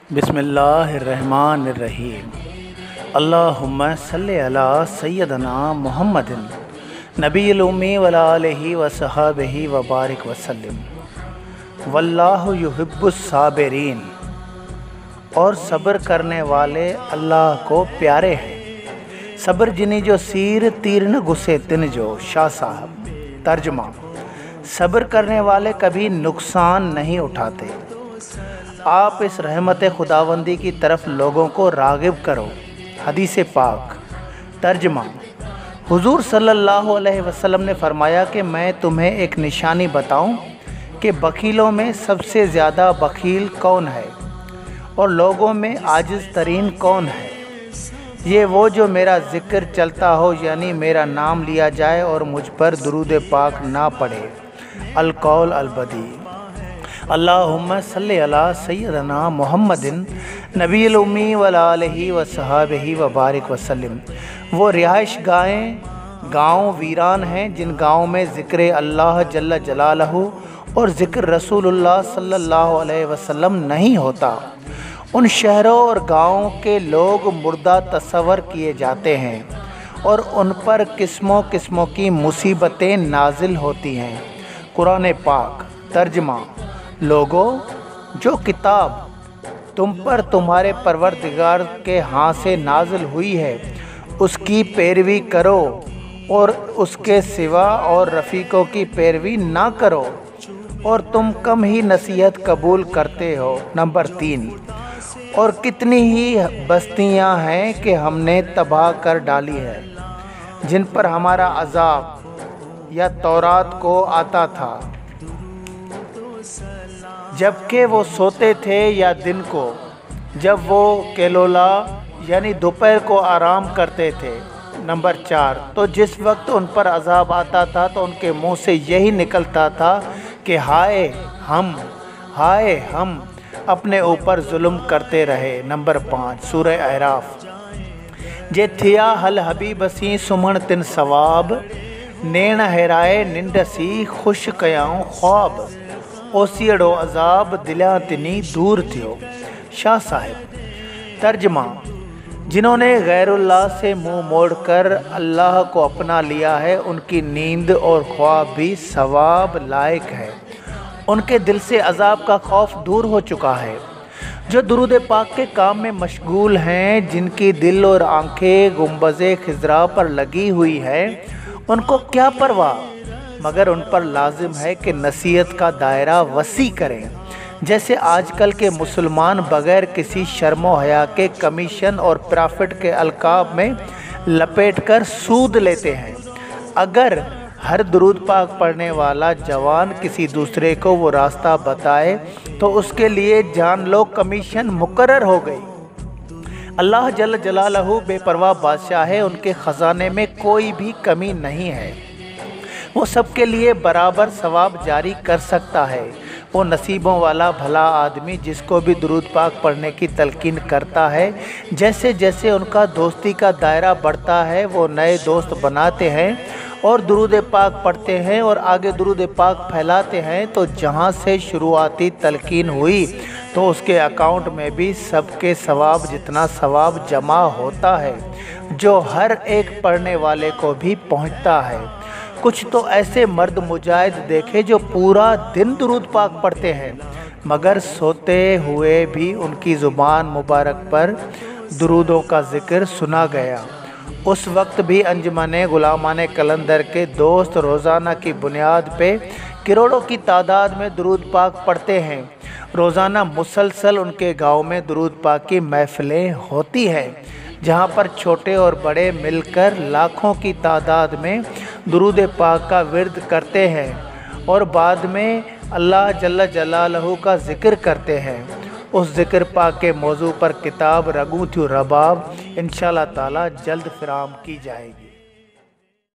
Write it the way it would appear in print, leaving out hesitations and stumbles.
बिस्मिल्लाहिर्रहमानिर्रहीम। अल्लाहुम्मा सल्लि अला सय्यदना मुहम्मदिन नबील उम्मी वला आलिहि व सहाबिहि व बारिक वसल्लम। वल्लाहु युहिब्बुस साबिरीन। और सब्र करने वाले अल्लाह को प्यारे हैं। सब्र जिनी जो सीर तीर न गुस्से तिन जो। शाह साहब। तर्जुमा: सब्र करने वाले कभी नुकसान नहीं उठाते। आप इस रहमत खुदावंदी की तरफ लोगों को रागिब करो। हदीस पाक। तर्जुमा: हुजूर सल्लल्लाहु अलैहि वसल्लम ने फरमाया कि मैं तुम्हें एक निशानी बताऊं कि बखीलों में सबसे ज़्यादा बखील कौन है और लोगों में आजिज़ तरीन कौन है। ये वो जो मेरा ज़िक्र चलता हो, यानी मेरा नाम लिया जाए और मुझ पर दुरूद पाक ना पढ़े। अल-कौल अल-बदी। अल्लाहुम्मा सल्लि अला सय्यदना मुहम्मदिन नबील उम्मी वला आलिहि व सहाबिहि व बारिक वसल्लम। वो रिहाइश गाँव वीरान हैं जिन गाँव में ज़िक्र अल्लाह जल्ल जलालहू और ज़िक्र रसूलुल्लाह सल्लल्लाहु अलैहि वसल्लम नहीं होता। उन शहरों और गाँवों के लोग मुर्दा तस्वर किए जाते हैं और उन पर किस्मों किस्मों की मुसीबतें नाजिल होती हैं। कुरान पाक। तर्जुमा: लोगों, जो किताब तुम पर तुम्हारे परवरदिगार के हाथ से नाजिल हुई है उसकी पैरवी करो और उसके सिवा और रफ़ीकों की पैरवी ना करो, और तुम कम ही नसीहत कबूल करते हो। नंबर 3। और कितनी ही बस्तियां हैं कि हमने तबाह कर डाली है जिन पर हमारा अज़ाब या तौरात को आता था जबकि वो सोते थे, या दिन को जब वो केलोला यानी दोपहर को आराम करते थे। नंबर 4। तो जिस वक्त उन पर अज़ाब आता था तो उनके मुंह से यही निकलता था कि हाय हम अपने ऊपर जुल्म करते रहे। नंबर 5। सूरह अहराफ। जे थिया हल हबीबसी सुमण तिन सवाब नैण हेराए निंडसी खुश कयाऊं ख्वाब ओसीड़ो अज़ाब दिलिया तिनी दूर थियो। शाह साहिब। तर्जमा: जिन्होंने गैरुल्लाह से मुंह मोड़कर अल्लाह को अपना लिया है उनकी नींद और ख्वाब भी सवाब लायक है। उनके दिल से अज़ाब का खौफ दूर हो चुका है। जो दुरूद पाक के काम में मशगूल हैं, जिनकी दिल और आंखें गुंबज़े खिज़रा पर लगी हुई है, उनको क्या परवाह, मगर उन पर लाजिम है कि नसीहत का दायरा वसी करें। जैसे आजकल के मुसलमान बग़ैर किसी शर्म व हया के कमीशन और प्रॉफिट के अलकाब में लपेटकर सूद लेते हैं। अगर हर दुरूद पाक पढ़ने वाला जवान किसी दूसरे को वो रास्ता बताए तो उसके लिए जान लो कमीशन मुकर्रर हो गई। अल्लाह जल्ल जलालहू बेपरवाह बादशाह है, उनके ख़जाने में कोई भी कमी नहीं है। वो सबके लिए बराबर सवाब जारी कर सकता है। वो नसीबों वाला भला आदमी जिसको भी दुरूद पाक पढ़ने की तलकीन करता है, जैसे जैसे उनका दोस्ती का दायरा बढ़ता है वो नए दोस्त बनाते हैं और दुरूद पाक पढ़ते हैं और आगे दुरूद पाक फैलाते हैं, तो जहाँ से शुरुआती तलकीन हुई तो उसके अकाउंट में भी सबके सवाब जितना सवाब जमा होता है जो हर एक पढ़ने वाले को भी पहुँचता है। कुछ तो ऐसे मर्द मुजाहिद देखे जो पूरा दिन दुरूद पाक पढ़ते हैं, मगर सोते हुए भी उनकी ज़ुबान मुबारक पर दुरूदों का ज़िक्र सुना गया। उस वक्त भी अंजुमन गुलामान कलंदर के दोस्त रोज़ाना की बुनियाद पे करोड़ों की तादाद में दुरूद पाक पढ़ते हैं। रोज़ाना मुसलसल उनके गांव में दुरूद पाक की महफ़िलें होती हैं, जहां पर छोटे और बड़े मिलकर लाखों की तादाद में दुरूद पाक का विर्द करते हैं और बाद में अल्लाह जल्ल जलालहू का ज़िक्र करते हैं। उस ज़िक्र पाक के मौजू पर किताब रगू थी रबाब इंशाअल्लाह ताला जल्द फ़राहम की जाएगी।